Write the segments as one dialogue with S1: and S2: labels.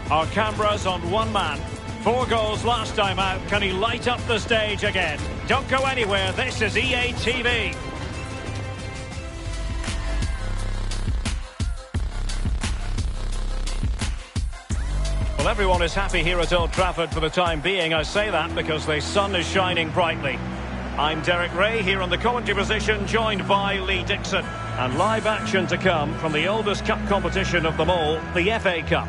S1: Our cameras on one man. 4 goals last time out. Can he light up the stage again? Don't go anywhere. This is EA TV. Well, everyone is happy here at Old Trafford for the time being. I say that because the sun is shining brightly. I'm Derek Ray here on the commentary position, joined by Lee Dixon. And live action to come from the oldest cup competition of them all, the FA Cup.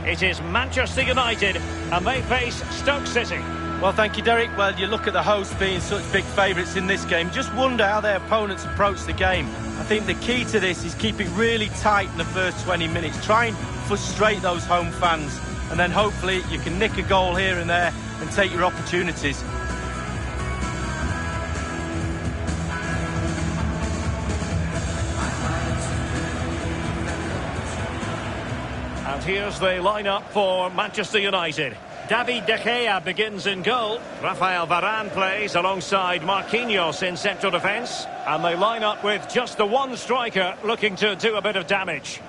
S1: It is Manchester United, and they face Stoke City.
S2: Well, thank you, Derek. Well, you look at the hosts being such big favourites in this game. Just wonder how their opponents approach the game. I think the key to this is keep it really tight in the first 20 minutes. Try and frustrate those home fans. And then hopefully you can nick a goal here and there and take your opportunities.
S1: And here's the lineup for Manchester United. David De Gea begins in goal. Rafael Varane plays alongside Marquinhos in central defence. And they line up with just the one striker looking to do a bit of damage.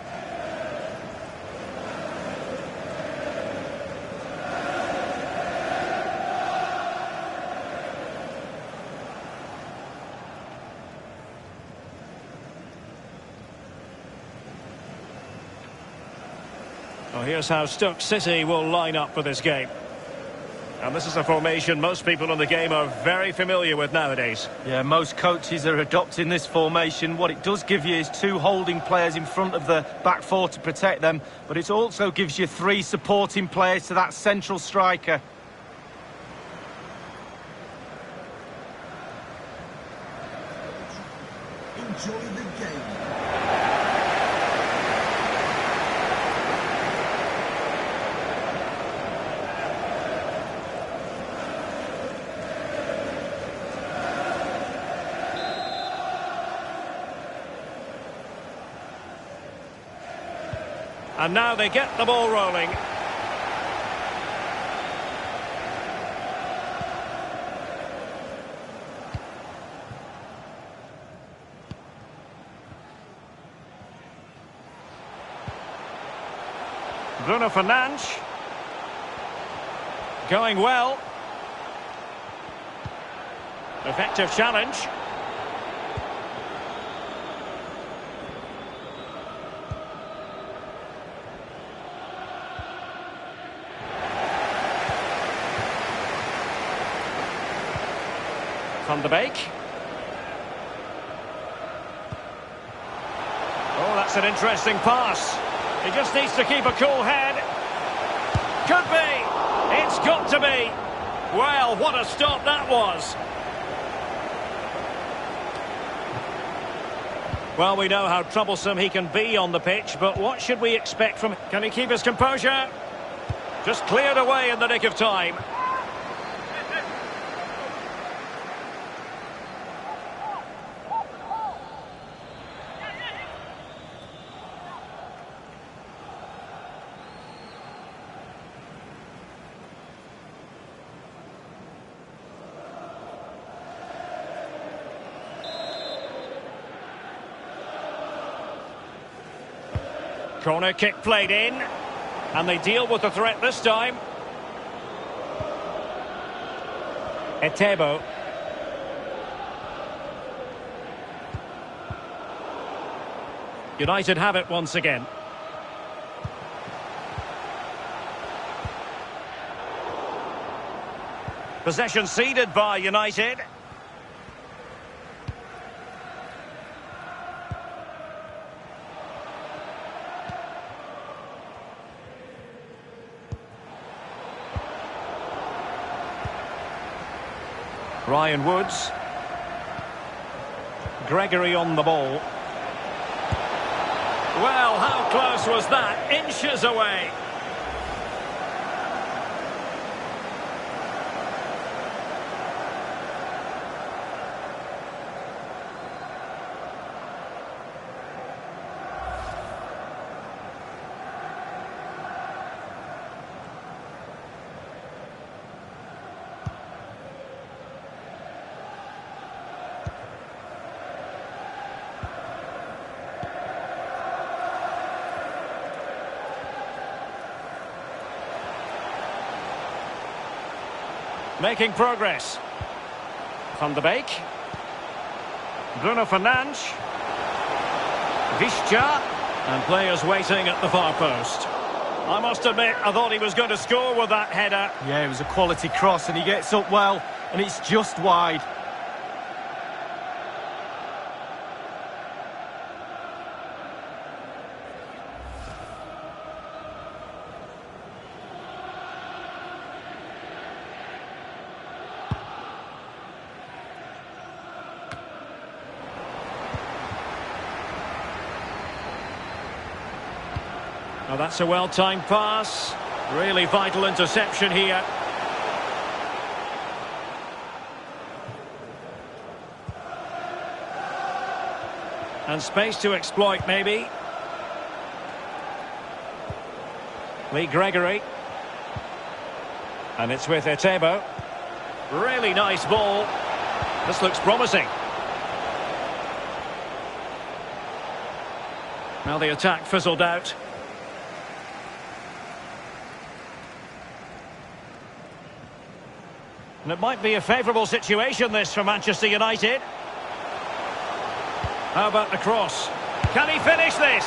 S1: Well, here's how Stoke City will line up for this game. And this is a formation most people in the game are very familiar with nowadays.
S2: Yeah, most coaches are adopting this formation. What it does give you is 2 holding players in front of the back 4 to protect them, but it also gives you 3 supporting players to that central striker.
S3: Enjoy the game.
S1: And now they get the ball rolling. Bruno Fernandes. Going well. Effective challenge. Van de Beek. Oh, that's an interesting pass. He just needs to keep a cool head. Could be. It's got to be. Well, what a stop that was. Well, we know how troublesome he can be on the pitch, but what should we expect from him? Can he keep his composure? Just cleared away in the nick of time. Corner kick played in, and they deal with the threat this time. Etebo. United have it once again. Possession ceded by United. Ryan Woods. Gregory on the ball. Well, how close was that? Inches away. Making progress. Van de Beek. Bruno Fernandes. Visca. And players waiting at the far post. I must admit, I thought he was going to score with that header.
S2: Yeah, it was a quality cross and he gets up well, and it's just wide.
S1: Oh, that's a well-timed pass. Really vital interception here. And space to exploit, maybe. Lee Gregory. And it's with Etebo. Really nice ball. This looks promising. Now the attack fizzled out. And it might be a favourable situation, this, for Manchester United. How about the cross? Can he finish this?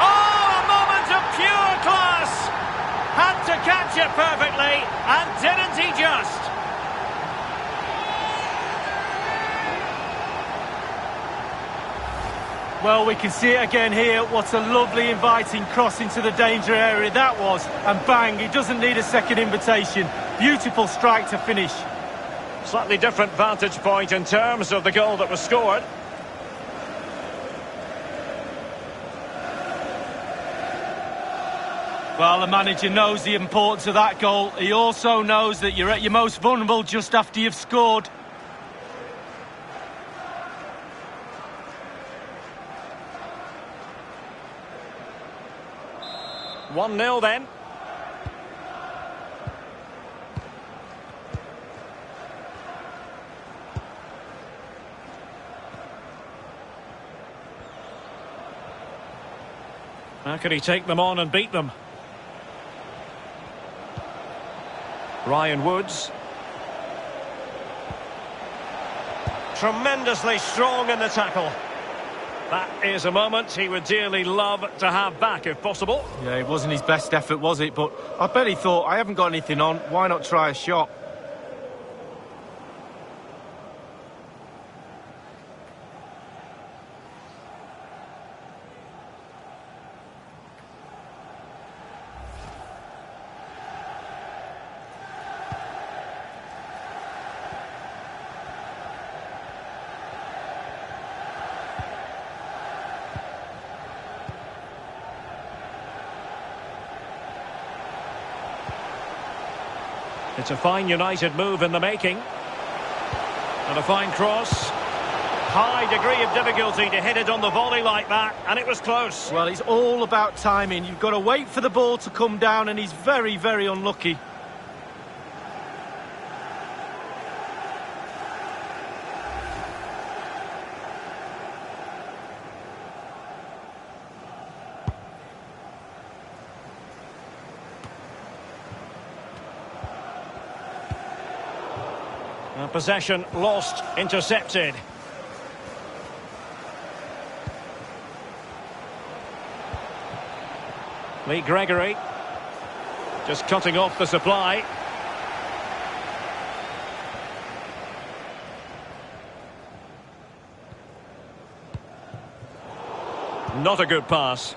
S1: Oh, a moment of pure class! Had to catch it perfectly, and didn't he just?
S2: Well, we can see it again here. What a lovely inviting cross into the danger area that was. And bang, he doesn't need a second invitation. Beautiful strike to finish.
S1: Slightly different vantage point in terms of the goal that was scored.
S2: Well, the manager knows the importance of that goal. He also knows that you're at your most vulnerable just after you've scored.
S1: One 0 then. How can he take them on and beat them? Ryan Woods. Tremendously strong in the tackle. That is a moment he would dearly love to have back if possible.
S2: Yeah, it wasn't his best effort, was it? But I bet he thought, I haven't got anything on, why not try a shot?
S1: It's a fine United move in the making. And a fine cross. High degree of difficulty to hit it on the volley like that, and it was close.
S2: Well, it's all about timing. You've got to wait for the ball to come down, and he's very, very unlucky.
S1: Possession lost, intercepted. Lee Gregory just cutting off the supply. Not a good pass.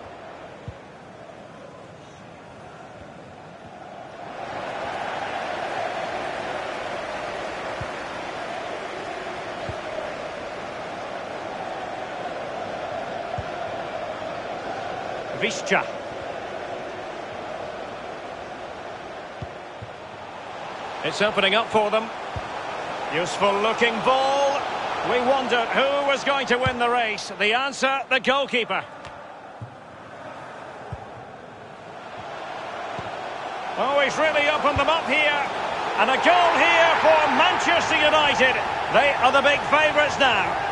S1: Visca. It's opening up for them. Useful looking ball. We wondered who was going to win the race. The answer, the goalkeeper. Oh, he's really opened them up here. And a goal here for Manchester United. They are the big favourites now.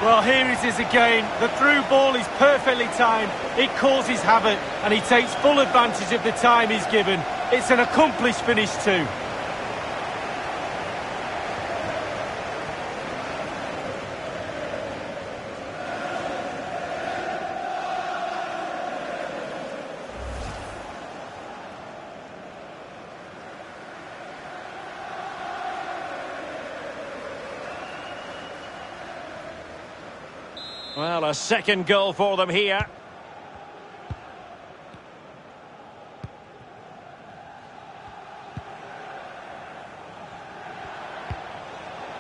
S2: Well, here it is again. The through ball is perfectly timed. It causes havoc, and he takes full advantage of the time he's given. It's an accomplished finish too.
S1: Well, a second goal for them here.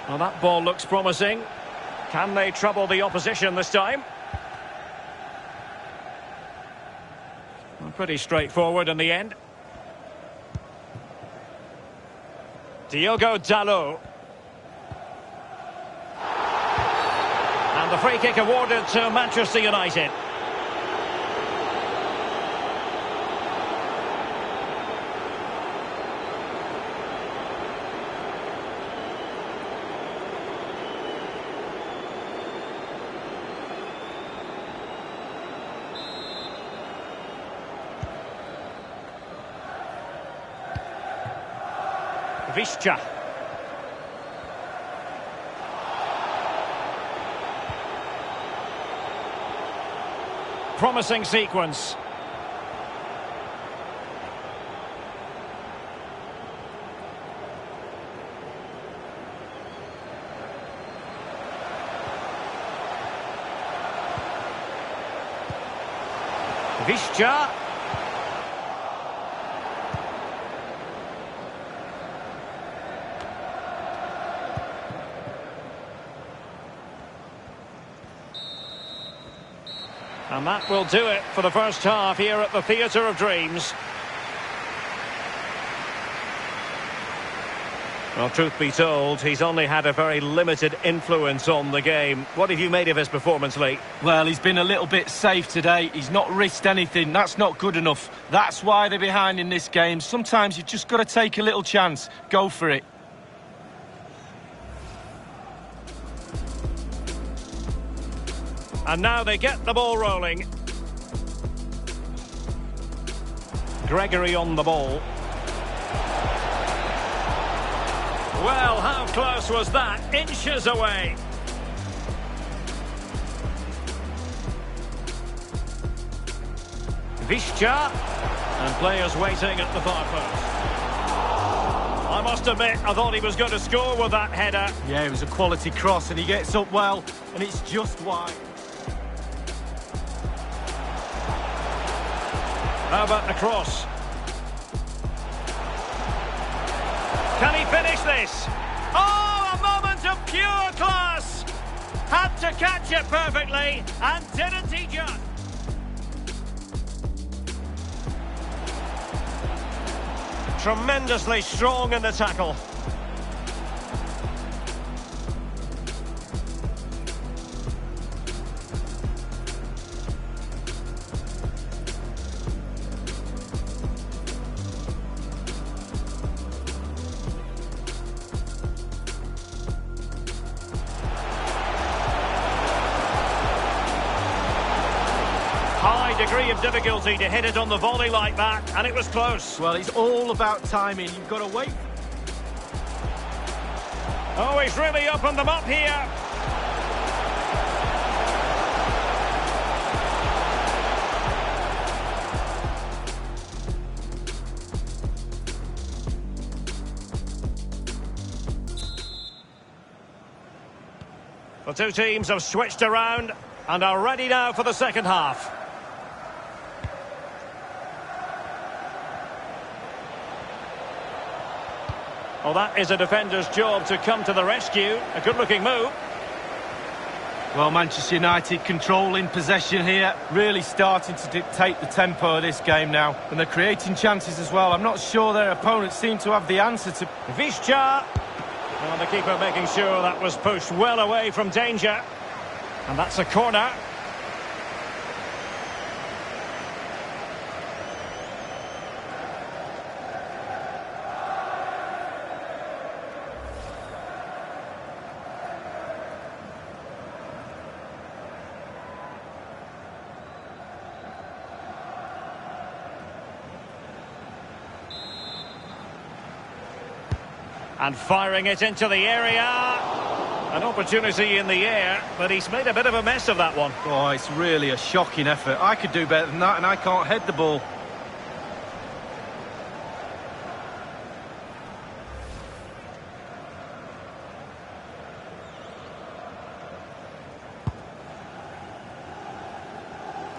S1: Well, that ball looks promising. Can they trouble the opposition this time? Well, pretty straightforward in the end. Diogo Dalot. And the free kick awarded to Manchester United. Visca. Promising sequence. Visca. And that will do it for the first half here at the Theatre of Dreams. Well, truth be told, he's only had a very limited influence on the game. What have you made of his performance, Lee?
S2: Well, he's been a little bit safe today. He's not risked anything. That's not good enough. That's why they're behind in this game. Sometimes you've just got to take a little chance. Go for it.
S1: And now they get the ball rolling. Gregory on the ball. Well, how close was that? Inches away. Visca. And players waiting at the far post. I must admit, I thought he was going to score with that header.
S2: Yeah, it was a quality cross, and he gets up well, and it's just wide.
S1: How about the cross? Can he finish this? Oh, a moment of pure class! Had to catch it perfectly, and didn't he just? Tremendously strong in the tackle. High degree of difficulty to hit it on the volley like that, and it was close.
S2: Well, it's all about timing. You've got to wait.
S1: Oh, he's really opened them up here. The two teams have switched around and are ready now for the second half. Well, that is a defender's job to come to the rescue. A good-looking move.
S2: Well, Manchester United controlling possession here, really starting to dictate the tempo of this game now. And they're creating chances as well. I'm not sure their opponents seem to have the answer to...
S1: Visca. Well, the keeper making sure that was pushed well away from danger. And that's a corner. And firing it into the area. An opportunity in the air, but he's made a bit of a mess of that one.
S2: Oh, it's really a shocking effort. I could do better than that, and I can't head the ball.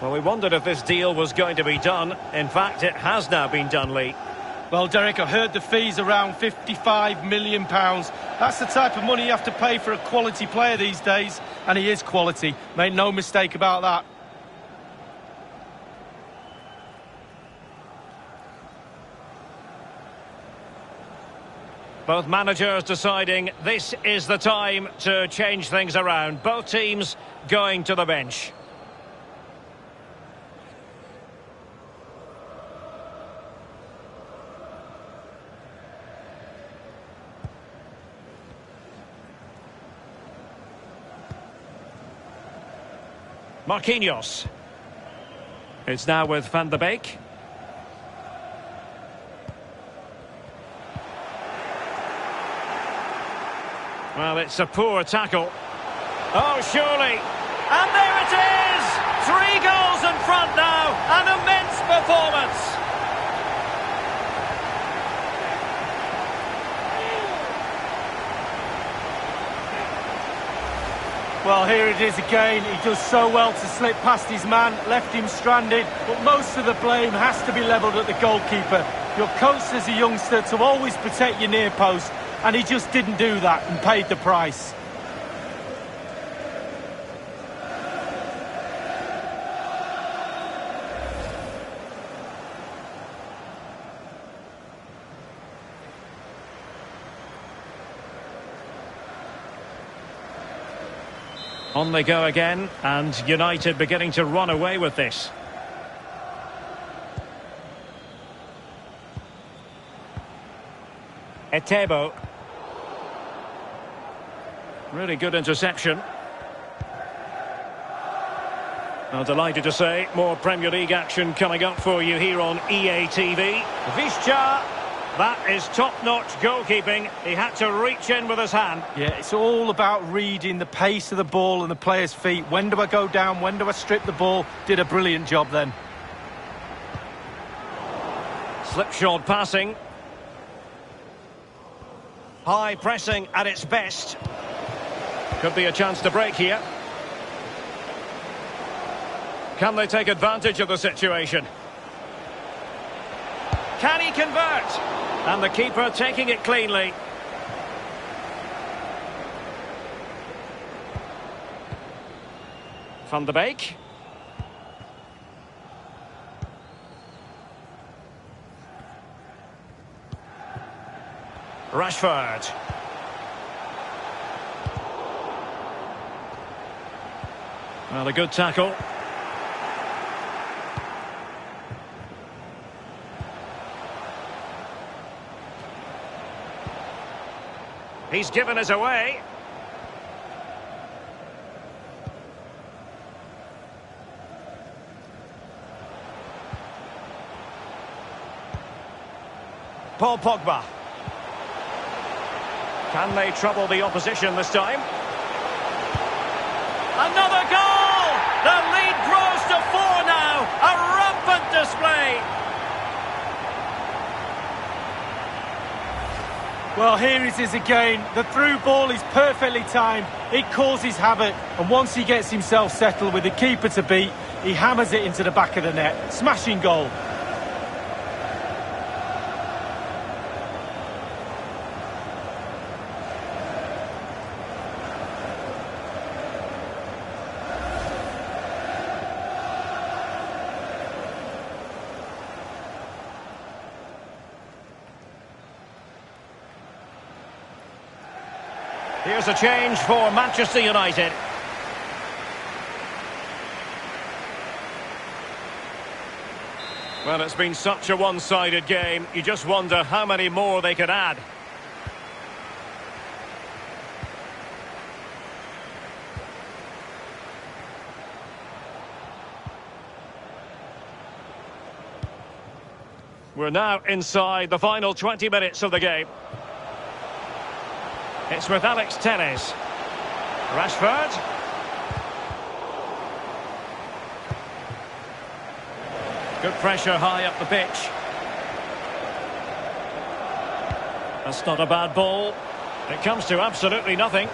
S1: Well, we wondered if this deal was going to be done. In fact, it has now been done, Lee.
S2: Well, Derek, I heard the fee's around £55 million. That's the type of money you have to pay for a quality player these days. And he is quality. Make no mistake about that.
S1: Both managers deciding this is the time to change things around. Both teams going to the bench. Marquinhos. It's now with Van de Beek. Well, it's a poor tackle. Oh, surely. And there it is! 3 goals in front now. An immense performance.
S2: Well, here it is again. He does so well to slip past his man, left him stranded, but most of the blame has to be levelled at the goalkeeper. You're coached as a youngster to always protect your near post, and he just didn't do that and paid the price.
S1: On they go again, and United beginning to run away with this. Etebo. Really good interception. Well, delighted to say, more Premier League action coming up for you here on EA TV. Visca. That is top-notch goalkeeping. He had to reach in with his hand.
S2: Yeah, it's all about reading the pace of the ball and the player's feet. When do I go down? When do I strip the ball? Did a brilliant job then.
S1: Slipshod passing. High pressing at its best. Could be a chance to break here. Can they take advantage of the situation? Can he convert? And the keeper taking it cleanly. Van de Beek. Rashford. Well, a good tackle. He's given us away. Paul Pogba. Can they trouble the opposition this time? Another goal! The lead grows to 4 now. A rampant display.
S2: Well, here it is again. The through ball is perfectly timed. It causes havoc. And once he gets himself settled with the keeper to beat, he hammers it into the back of the net. Smashing goal.
S1: Here's a change for Manchester United. Well, it's been such a one-sided game. You just wonder how many more they could add. We're now inside the final 20 minutes of the game. It's with Alex Telles. Rashford. Good pressure high up the pitch. That's not a bad ball. It comes to absolutely nothing.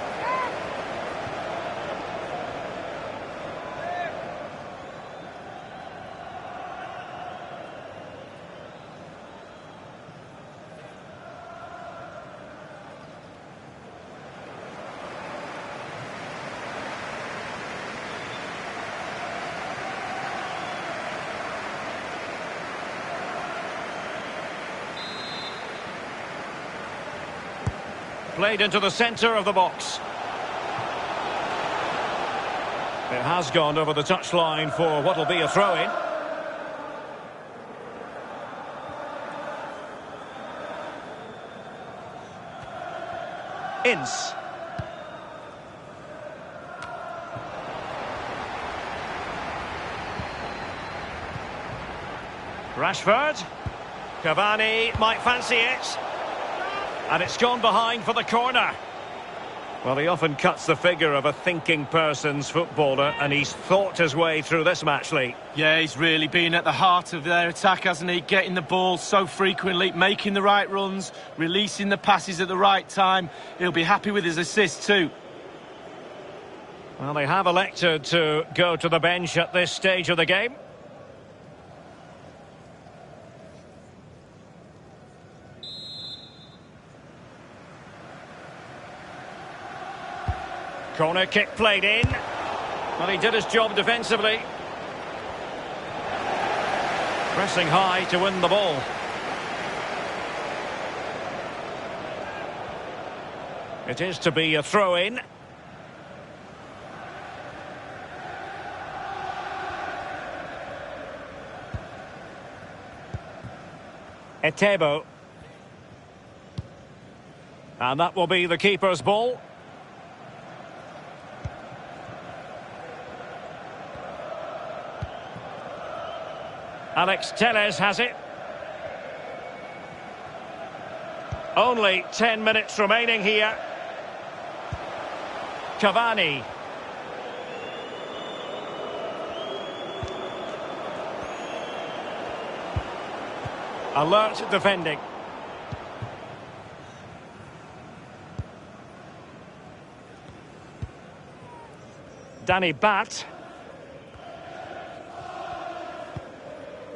S1: Played into the centre of the box. It has gone over the touchline for what will be a throw-in. Ince. Rashford. Cavani might fancy it. And it's gone behind for the corner. Well, he often cuts the figure of a thinking person's footballer, and he's thought his way through this match, Lee.
S2: Yeah, he's really been at the heart of their attack, hasn't he? Getting the ball so frequently, making the right runs, releasing the passes at the right time. He'll be happy with his assist too.
S1: Well, they have elected to go to the bench at this stage of the game. Corner kick played in. Well, he did his job defensively. Pressing high to win the ball. It is to be a throw-in. Etebo. And that will be the keeper's ball. Alex Telles has it. Only 10 minutes remaining here. Cavani. Alert defending. Danny Bat.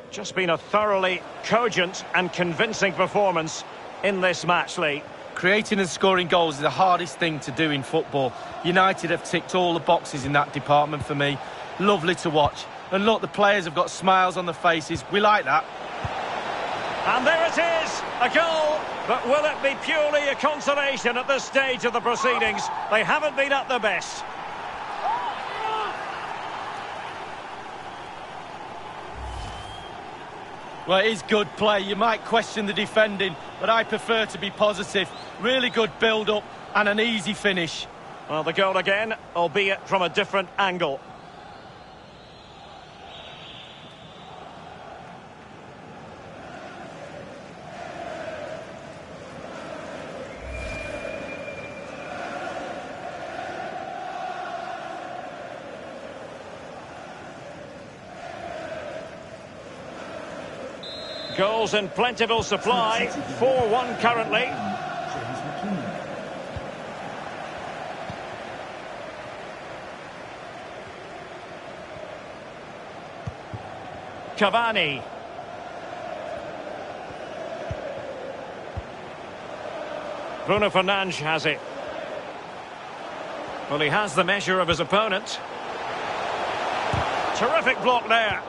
S1: Just been a thoroughly cogent and convincing performance in this match, Lee.
S2: Creating and scoring goals is the hardest thing to do in football. United have ticked all the boxes in that department for me. Lovely to watch. And look, the players have got smiles on their faces. We like that.
S1: And there it is, a goal. But will it be purely a consolation at this stage of the proceedings? They haven't been at their best.
S2: Well, it is good play. You might question the defending, but I prefer to be positive. Really good build-up and an easy finish.
S1: Well, the goal again, albeit from a different angle. Goals in plentiful supply, 4-1 currently. Cavani. Bruno Fernandes has it. Well, he has the measure of his opponent. Terrific block there.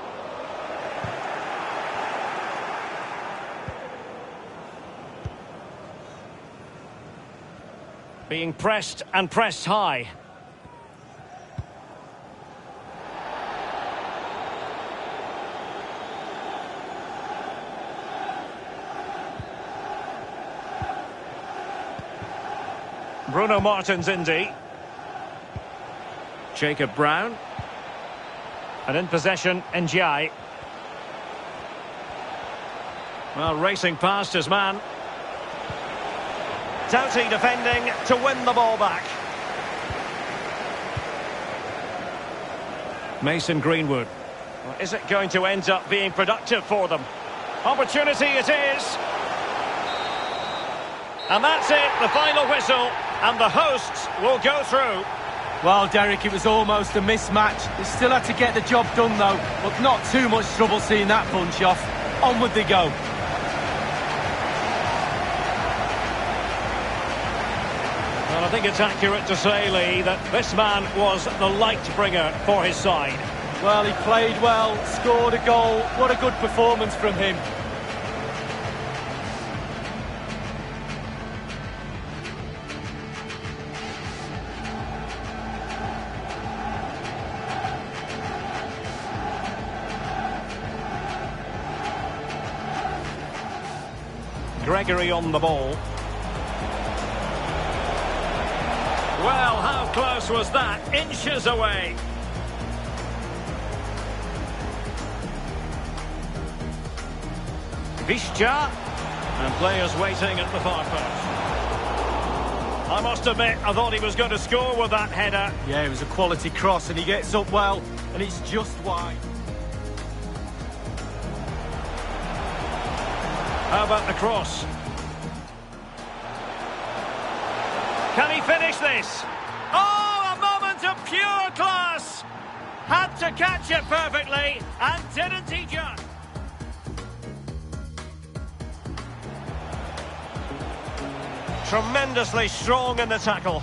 S1: Being pressed and pressed high. Bruno Martins Indy. Jacob Brown. And in possession, Ndiaye. Well, racing past his man. Doughty defending to win the ball back. Mason Greenwood. Well, is it going to end up being productive for them? Opportunity it is. And that's it, the final whistle, and the hosts will go through.
S2: Well, Derek, it was almost a mismatch. They still had to get the job done, though, but not too much trouble seeing that punch off. Onward they go.
S1: Well, I think it's accurate to say, Lee, that this man was the light bringer for his side.
S2: Well, he played well, scored a goal. What a good performance from him.
S1: Gregory on the ball. Well, how close was that? Inches away. Vizca. And players waiting at the far post. I must admit, I thought he was going to score with that header.
S2: Yeah, it was a quality cross, and he gets up well, and it's just wide.
S1: How about the cross? Can he finish this? Oh, a moment of pure class! Had to catch it perfectly, and didn't he just? Tremendously strong in the tackle.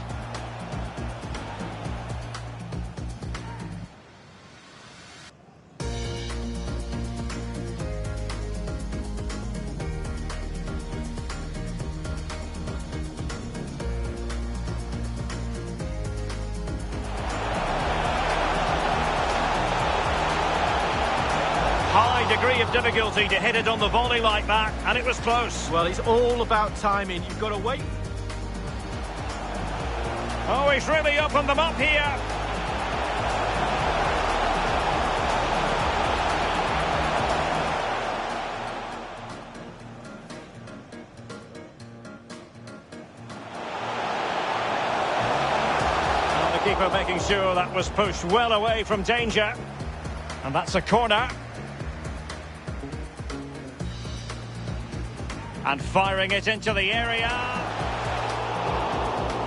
S1: High degree of difficulty to hit it on the volley like that, and it was close.
S2: Well, it's all about timing. You've got to wait.
S1: Oh, he's really opened them up here. Well, the keeper making sure that was pushed well away from danger. And that's a corner. And firing it into the area.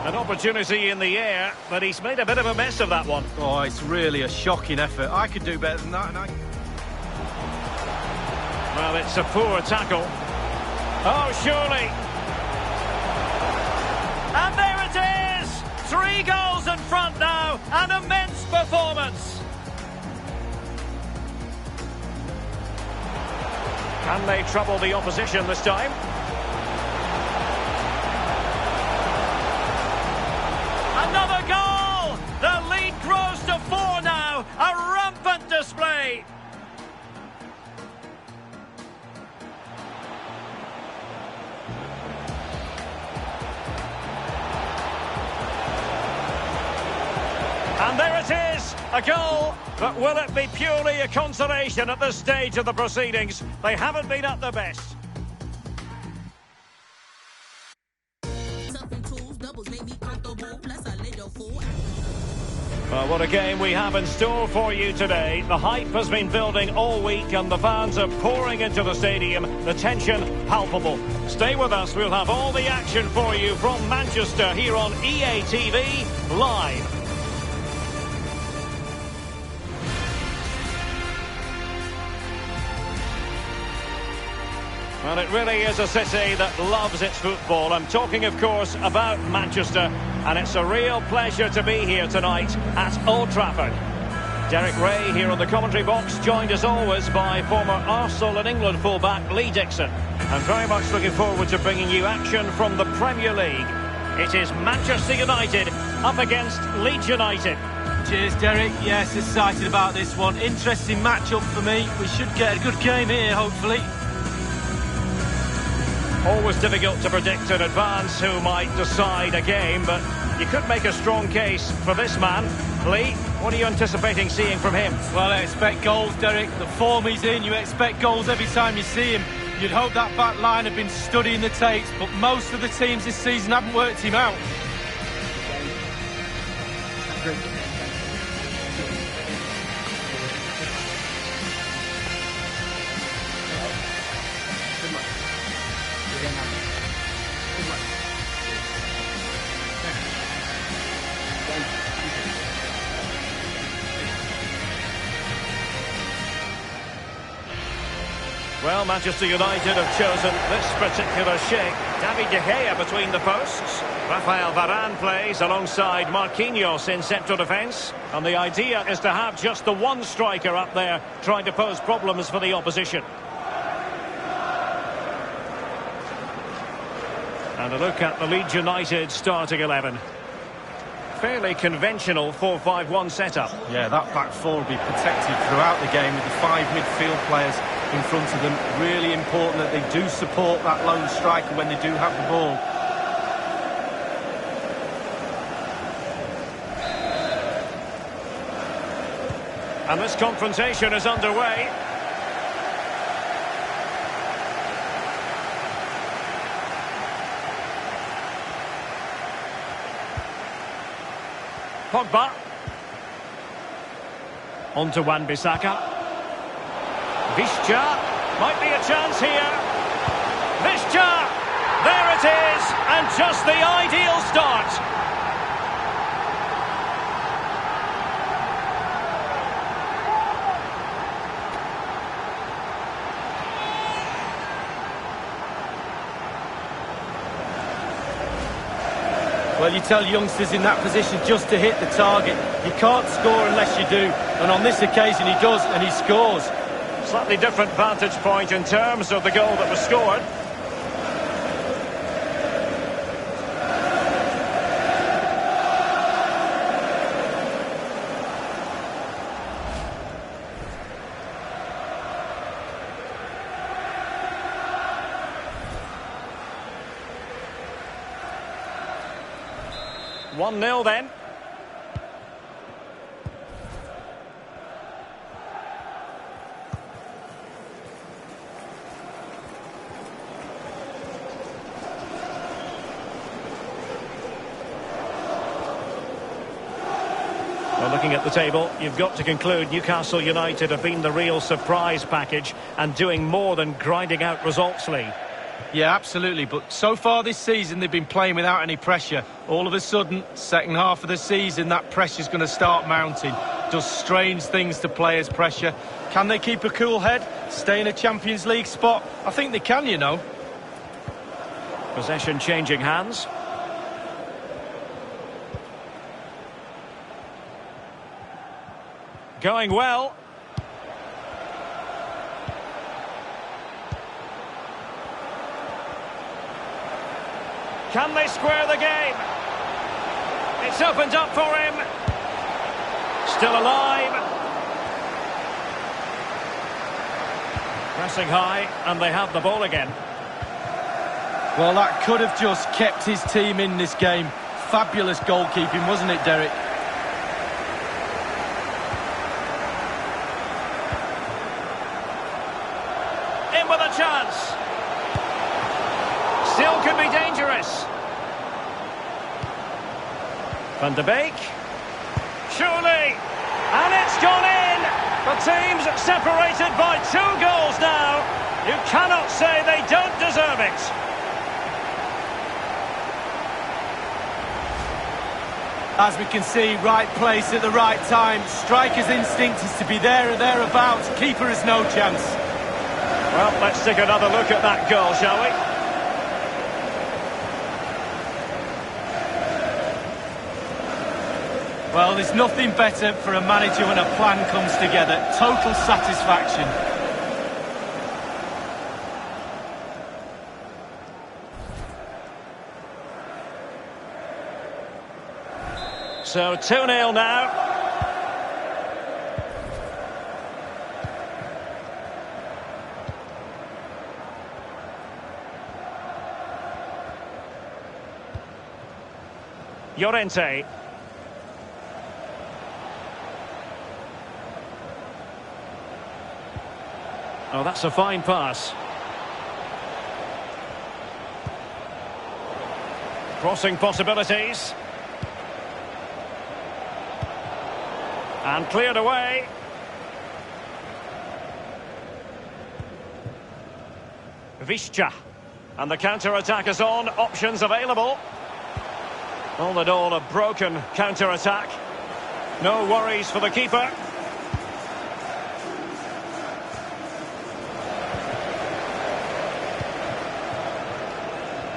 S1: An opportunity in the air, but he's made a bit of a mess of that one.
S2: Oh, it's really a shocking effort. I could do better than that.
S1: Well, it's a poor tackle. Oh, surely. And there it is! 3 goals in front now. An immense performance. Can they trouble the opposition this time? Another goal! The lead grows to 4 now. A rampant display. And there it is, a goal. But will it be purely a consolation at this stage of the proceedings? They haven't been at their best. Well, what a game we have in store for you today. The hype has been building all week and the fans are pouring into the stadium. The tension palpable. Stay with us, we'll have all the action for you from Manchester here on EA TV Live. Well, it really is a city that loves its football. I'm talking, of course, about Manchester, and it's a real pleasure to be here tonight at Old Trafford. Derek Ray here on the commentary box, joined as always by former Arsenal and England fullback Lee Dixon. I'm very much looking forward to bringing you action from the Premier League. It is Manchester United up against Leeds United.
S2: Cheers, Derek. Yes, excited about this one. Interesting match-up for me. We should get a good game here, hopefully.
S1: Always difficult to predict in advance who might decide a game, but you could make a strong case for this man. Lee, what are you anticipating seeing from him?
S2: Well, I expect goals, Derek. The form he's in, you expect goals every time you see him. You'd hope that back line had been studying the tapes, but most of the teams this season haven't worked him out.
S1: Well, Manchester United have chosen this particular shape. David De Gea between the posts. Rafael Varane plays alongside Marquinhos in central defence. And the idea is to have just the one striker up there trying to pose problems for the opposition. And a look at the Leeds United starting 11. Fairly conventional 4-5-1 setup.
S2: Yeah, that back four will be protected throughout the game with the 5 midfield players in front of them. Really important that they do support that lone striker when they do have the ball.
S1: And this confrontation is underway. Pogba. On to Wan-Bissaka. Visca. Might be a chance here. Visca. There it is. And just the ideal start.
S2: Well, you tell youngsters in that position just to hit the target. You can't score unless you do. And on this occasion he does, and he scores.
S1: Slightly different vantage point in terms of the goal that was scored. One 0 then. Well, looking at the table, you've got to conclude Newcastle United have been the real surprise package and doing more than grinding out results, Lee.
S2: Yeah, absolutely. But so far this season, they've been playing without any pressure. All of a sudden, second half of the season, that pressure's going to start mounting. Does strange things to players' pressure. Can they keep a cool head? Stay in a Champions League spot? I think they can, you know.
S1: Possession changing hands. Going well. Can they square the game? It's opened up for him. Still alive. Pressing high, and they have the ball again.
S2: Well, that could have just kept his team in this game. Fabulous goalkeeping, wasn't it, Derek?
S1: In with a chance. Still could be dangerous. Van de Beek. Surely. And it's gone in. The team's separated by 2 goals now. You cannot say they don't deserve it.
S2: As we can see, right place at the right time. Striker's instinct is to be there or thereabouts. Keeper has no chance.
S1: Well, let's take another look at that goal, shall we?
S2: Well, there's nothing better for a manager when a plan comes together. Total satisfaction.
S1: So 2-0 now. Llorente. Oh, that's a fine pass. Crossing possibilities. And cleared away. Visca. And the counter-attack is on. Options available. All in all, a broken counter-attack. No worries for the keeper.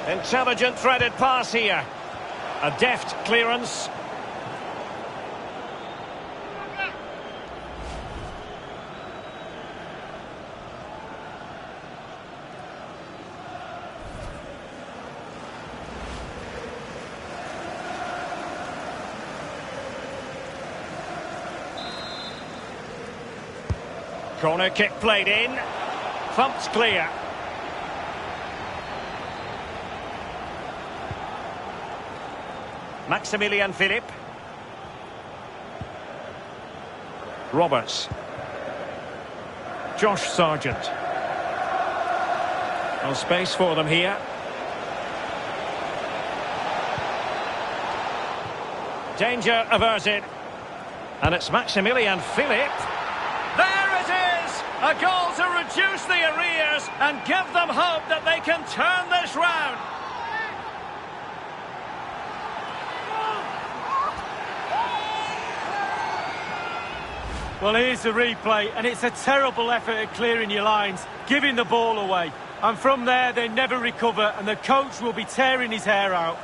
S1: Intelligent threaded pass here. A deft clearance. Corner kick played in. Thumped clear. Maximilian Philipp. Roberts. Josh Sargent. No space for them here. Danger averted. And it's Maximilian Philipp. There it is! A goal to reduce the arrears and give them hope that they can turn this round.
S2: Well, here's the replay, and it's a terrible effort at clearing your lines, giving the ball away. And from there, they never recover, and the coach will be tearing his hair out.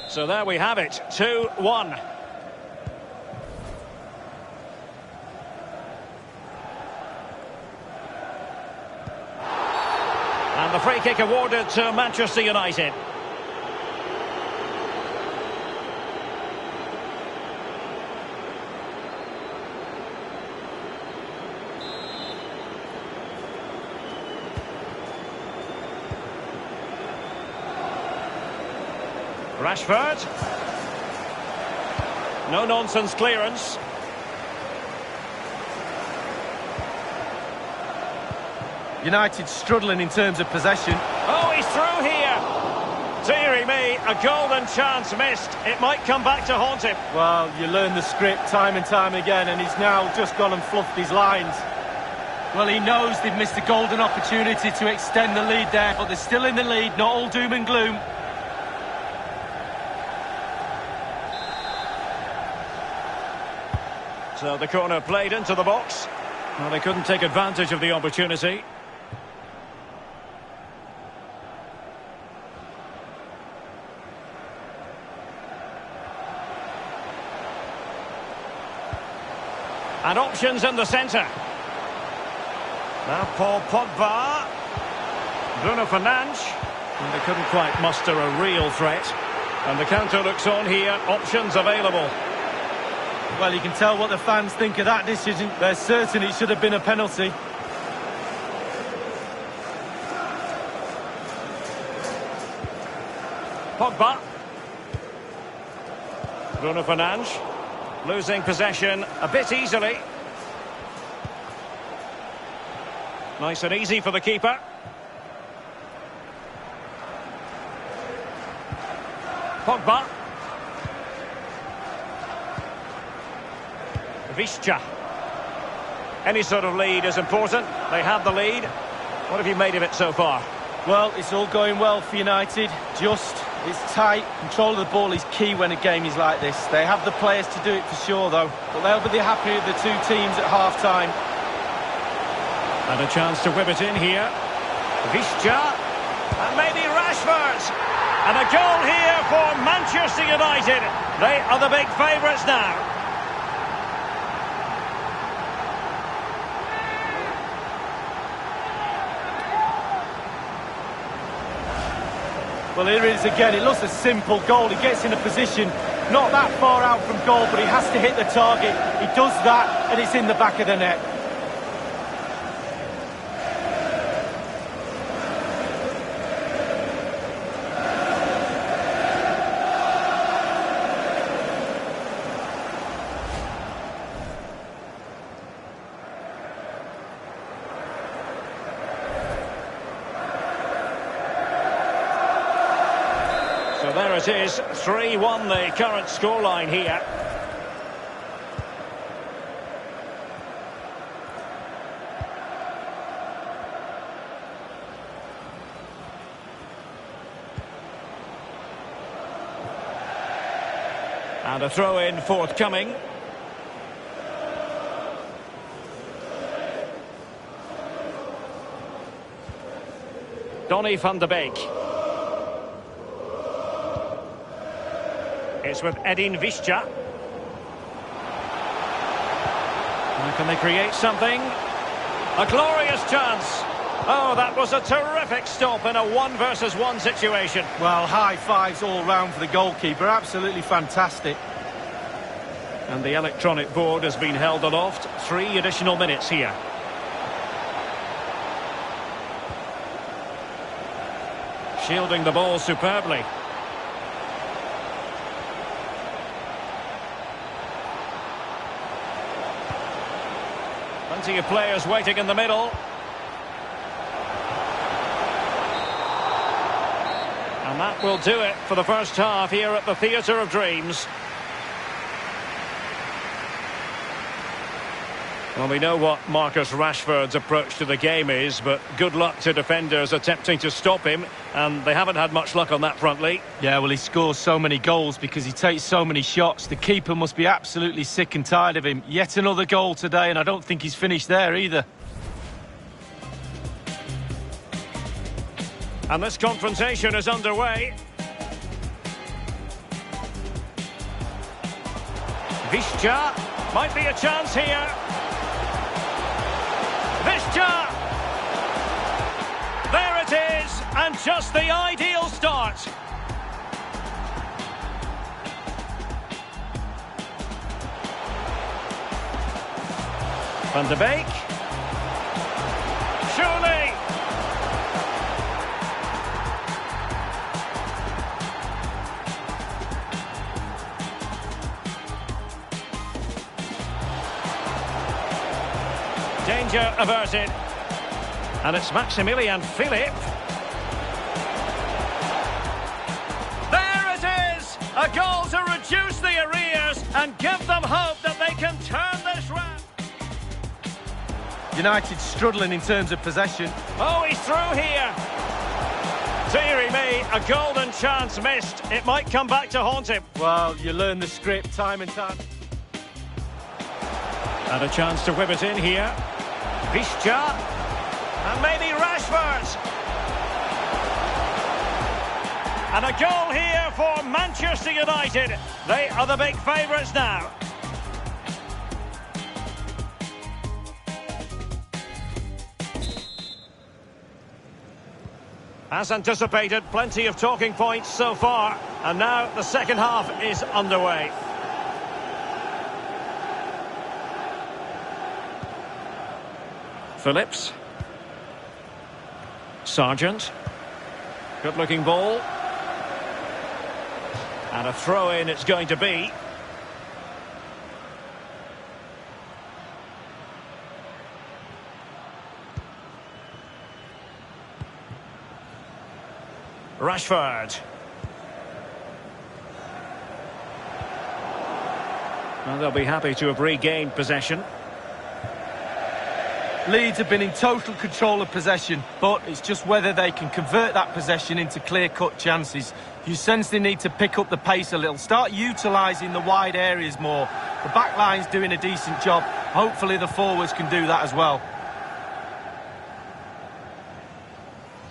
S1: So there we have it, 2-1. And the free kick awarded to Manchester United. Rashford. No-nonsense clearance.
S2: United struggling in terms of possession.
S1: Oh, he's through here. Deary me, a golden chance missed. It might come back to haunt him.
S2: Well, you learn the script time and time again, and he's now just gone and fluffed his lines. Well, he knows they've missed a golden opportunity to extend the lead there, but they're still in the lead, not all doom and gloom.
S1: So the corner played into the box. Well, they couldn't take advantage of the opportunity. And options in the centre. Now Paul Pogba. Bruno Fernandes. And they couldn't quite muster a real threat. And the counter looks on here. Options available.
S2: Well, you can tell what the fans think of that decision. They're certain it should have been a penalty.
S1: Pogba. Bruno Fernandes. Losing possession a bit easily. Nice and easy for the keeper. Pogba. Visca. Any sort of lead is important. They have the lead. What have you made of it so far?
S2: Well, it's all going well for United. It's tight. Control of the ball is key when a game is like this. They have the players to do it for sure, though. But they'll be happy with the two teams at half-time.
S1: And a chance to whip it in here. Visca. And maybe Rashford. And a goal here for Manchester United. They are the big favourites now.
S2: Well, here it is again. It looks a simple goal. He gets in a position not that far out from goal, but he has to hit the target. He does that, and it's in the back of the net.
S1: Well, there it is, 3-1 the current scoreline here. And a throw-in forthcoming. Donny van de Beek. It's with Edin Visca. Now can they create something? A glorious chance. Oh, that was a terrific stop in a 1-versus-1 situation.
S2: Well, high fives all round for the goalkeeper. Absolutely fantastic.
S1: And the electronic board has been held aloft. 3 additional minutes here. Shielding the ball superbly. Plenty of players waiting in the middle. And that will do it for the first half here at the Theatre of Dreams. Well, we know what Marcus Rashford's approach to the game is, but good luck to defenders attempting to stop him, and they haven't had much luck on that front, Lee.
S2: Yeah, well, he scores so many goals because he takes so many shots. The keeper must be absolutely sick and tired of him. Yet another goal today, and I don't think he's finished there either.
S1: And this confrontation is underway. Visca, might be a chance here. Visca! There it is, and just the ideal start. Van de Beek. Surely! Danger averted. And it's Maximilian Philipp. There it is! A goal to reduce the arrears and give them hope that they can turn this round.
S2: United struggling in terms of possession.
S1: Oh, he's through here. Deary me, a golden chance missed. It might come back to haunt him.
S2: Well, you learn the script time and time.
S1: And a chance to whip it in here. Visca. And maybe Rashford. And a goal here for Manchester United. They are the big favourites now. As anticipated, plenty of talking points so far. And now the second half is underway. Phillips. Sargent. Good-looking ball. And a throw-in it's going to be. Rashford. Well, they'll be happy to have regained possession.
S2: Leeds have been in total control of possession, but it's just whether they can convert that possession into clear-cut chances. You sense they need to pick up the pace a little, start utilising the wide areas more. The back line's doing a decent job. Hopefully the forwards can do that as well.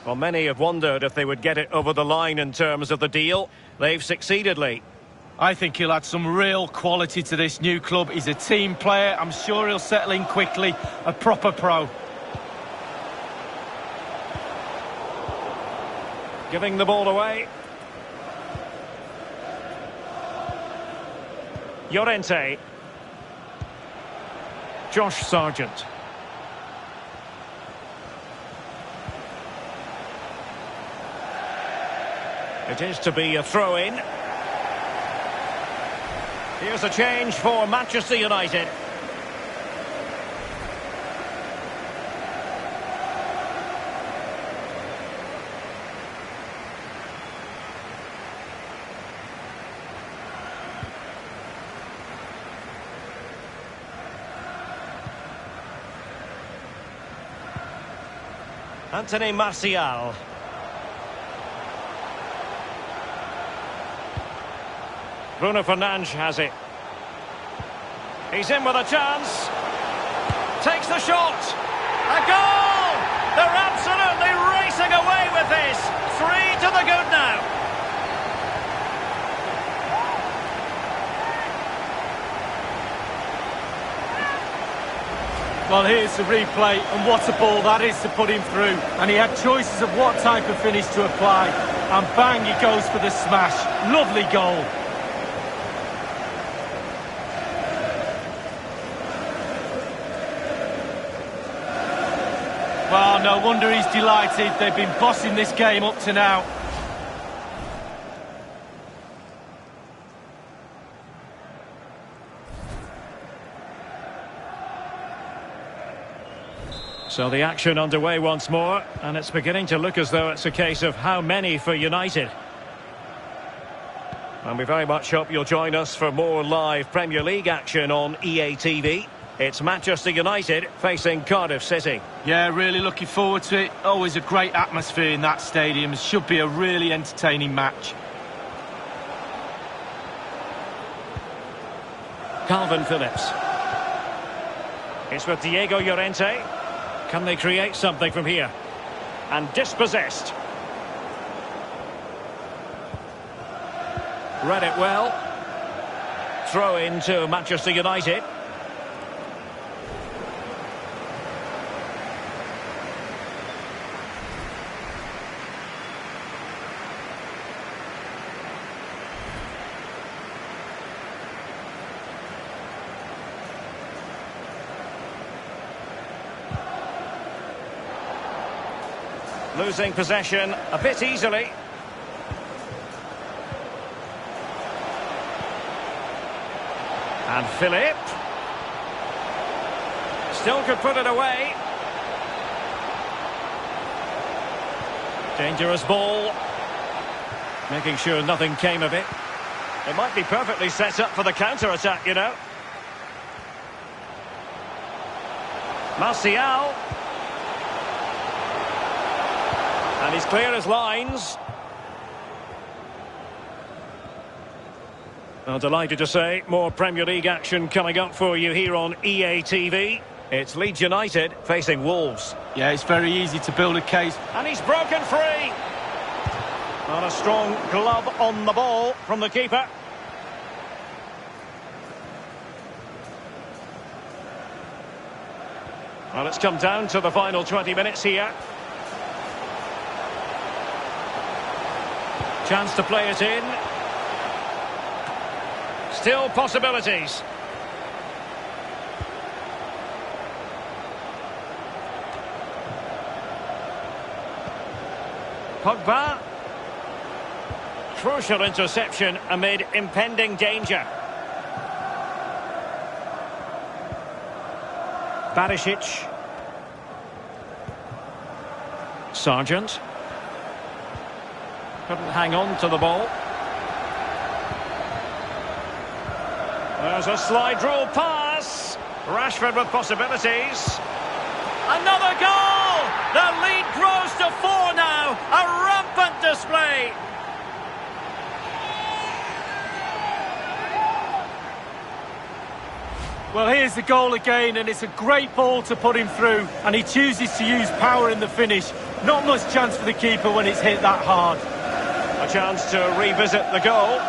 S1: Well, many have wondered if they would get it over the line in terms of the deal. They've succeeded, Lee.
S2: I think he'll add some real quality to this new club. He's a team player. I'm sure he'll settle in quickly. A proper pro.
S1: Giving the ball away. Llorente. Josh Sargent. It is to be a throw-in. Here's a change for Manchester United. Anthony Martial. Bruno Fernandes has it. He's in with a chance. Takes the shot. A goal! They're absolutely racing away with this. 3 to the good now.
S2: Well, here's the replay, and what a ball that is to put him through. And he had choices of what type of finish to apply. And bang, he goes for the smash. Lovely goal. Well, no wonder he's delighted. They've been bossing this game up to now.
S1: So the action underway once more, and it's beginning to look as though it's a case of how many for United. And we very much hope you'll join us for more live Premier League action on EA TV. It's Manchester United facing Cardiff City.
S2: Yeah, really looking forward to it. Always a great atmosphere in that stadium. It should be a really entertaining match.
S1: Calvin Phillips. It's with Diego Llorente. Can they create something from here? And dispossessed. Read it well. Throw in to Manchester United. Losing possession a bit easily. And Philip. Still could put it away. Dangerous ball. Making sure nothing came of it. It might be perfectly set up for the counter-attack, you know. Martial. And he's clear as lines. Well, delighted to say, more Premier League action coming up for you here on EA TV. It's Leeds United facing Wolves.
S2: Yeah, it's very easy to build a case.
S1: And he's broken free. And a strong glove on the ball from the keeper. Well, it's come down to the final 20 minutes here. Chance to play it in. Still possibilities. Pogba. Crucial interception amid impending danger. Barisic. Sargent. Couldn't hang on to the ball. There's a slide rule pass. Rashford with possibilities. Another goal! The lead grows to 4 now. A rampant display.
S2: Well, here's the goal again, and it's a great ball to put him through. And he chooses to use power in the finish. Not much chance for the keeper when it's hit that hard.
S1: A chance to revisit the goal.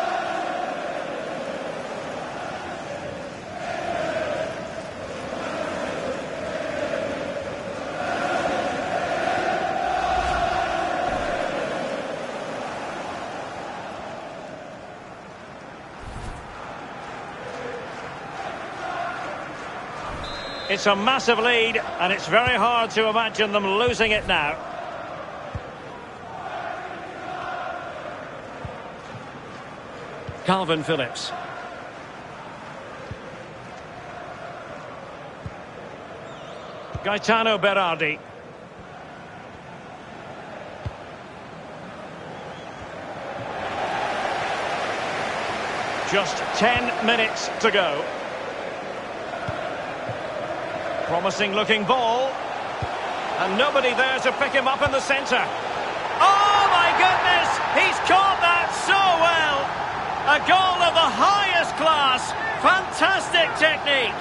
S1: It's a massive lead, and it's very hard to imagine them losing it now. Calvin Phillips. Gaetano Berardi. Just 10 minutes to go. Promising looking ball. And nobody there to pick him up in the centre. Oh, my goodness! He's caught that so well! A goal of the highest class. Fantastic technique.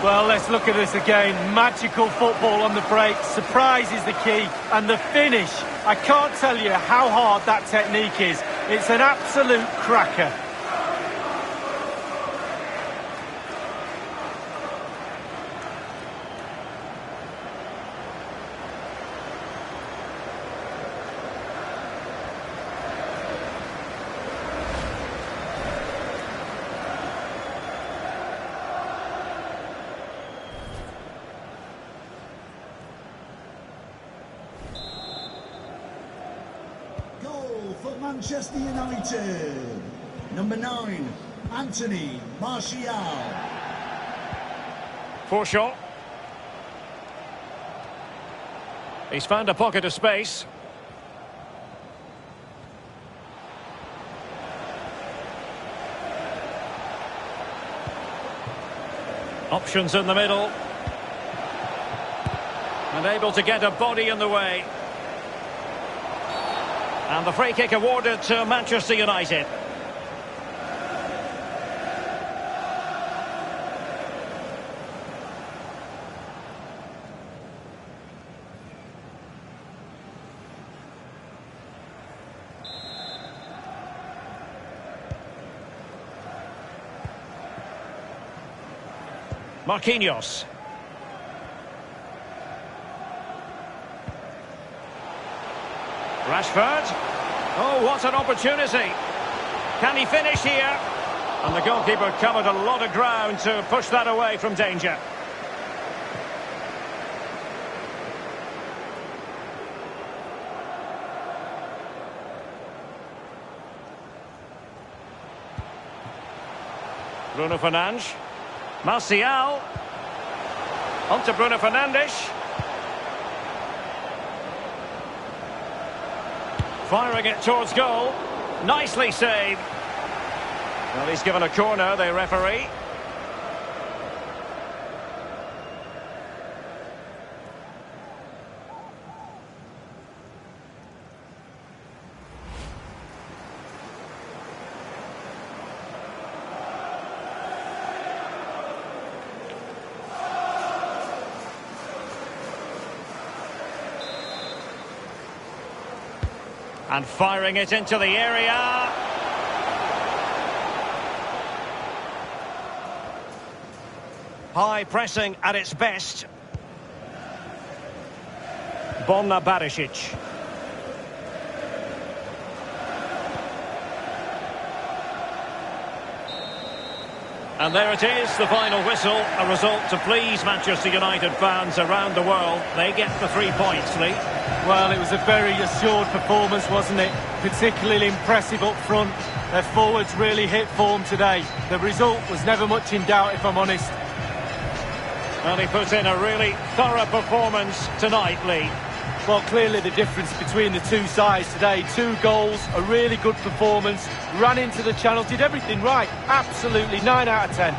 S2: Well, let's look at this again. Magical football on the break. Surprise is the key. And the finish. I can't tell you how hard that technique is. It's an absolute cracker.
S3: Goal for Manchester United. Number 9, Anthony Martial.
S1: Forshaw. He's found a pocket of space. Options in the middle. And able to get a body in the way. And the free kick awarded to Manchester United. Marquinhos. Rashford. Oh, what an opportunity. Can he finish here? And the goalkeeper covered a lot of ground to push that away from danger. Bruno Fernandes. Martial. On to Bruno Fernandes. Firing it towards goal. Nicely saved. Well, he's given a corner, the referee. And firing it into the area. High pressing at its best. Bomna Barisic. And there it is, the final whistle. A result to please Manchester United fans around the world. They get the 3 points, Lee.
S2: Well, it was a very assured performance, wasn't it? Particularly impressive up front. Their forwards really hit form today. The result was never much in doubt, if I'm honest.
S1: Well, he put in a really thorough performance tonight, Lee.
S2: Well, clearly the difference between the two sides today. 2 goals, a really good performance, ran into the channel, did everything right. Absolutely, 9 out of 10.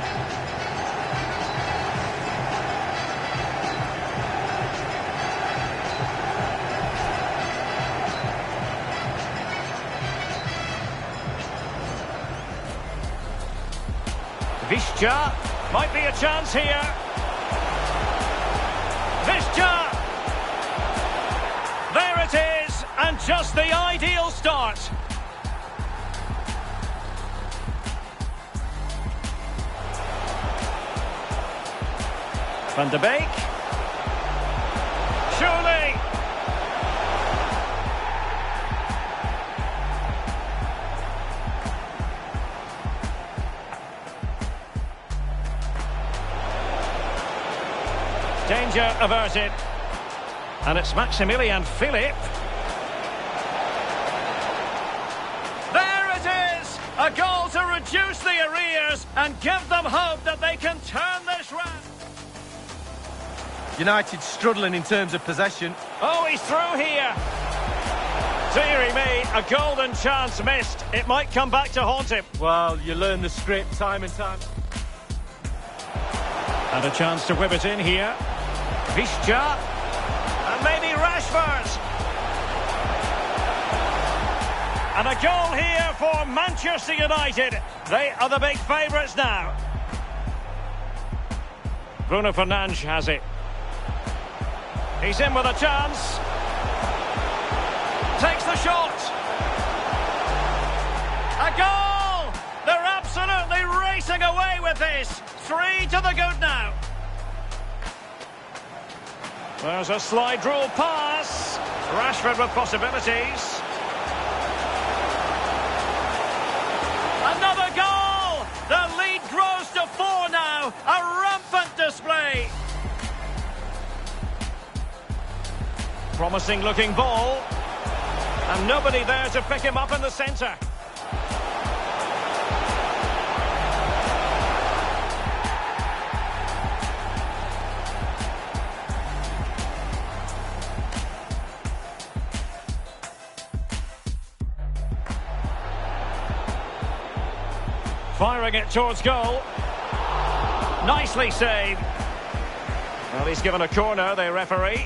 S1: Visca, might be a chance here. Visca! There it is, and just the ideal start. Van de Beek. Surely. Danger averted. And it's Maximilian Philipp. There it is! A goal to reduce the arrears and give them hope that they can turn this round.
S2: United struggling in terms of possession.
S1: Oh, he's through here. Deary me, a golden chance missed. It might come back to haunt him.
S2: Well, you learn the script time and time.
S1: And a chance to whip it in here. Visca. And maybe Rashford. And a goal here for Manchester United. They are the big favourites now. Bruno Fernandes has it. He's in with a chance. Takes the shot. A goal! They're absolutely racing away with this. 3 to the good now. There's a slide rule pass. Rashford with possibilities. Another goal! The lead grows to 4 now. A rampant display. Promising looking ball. And nobody there to pick him up in the centre. Firing it towards goal. Nicely saved. Well, he's given a corner, the referee.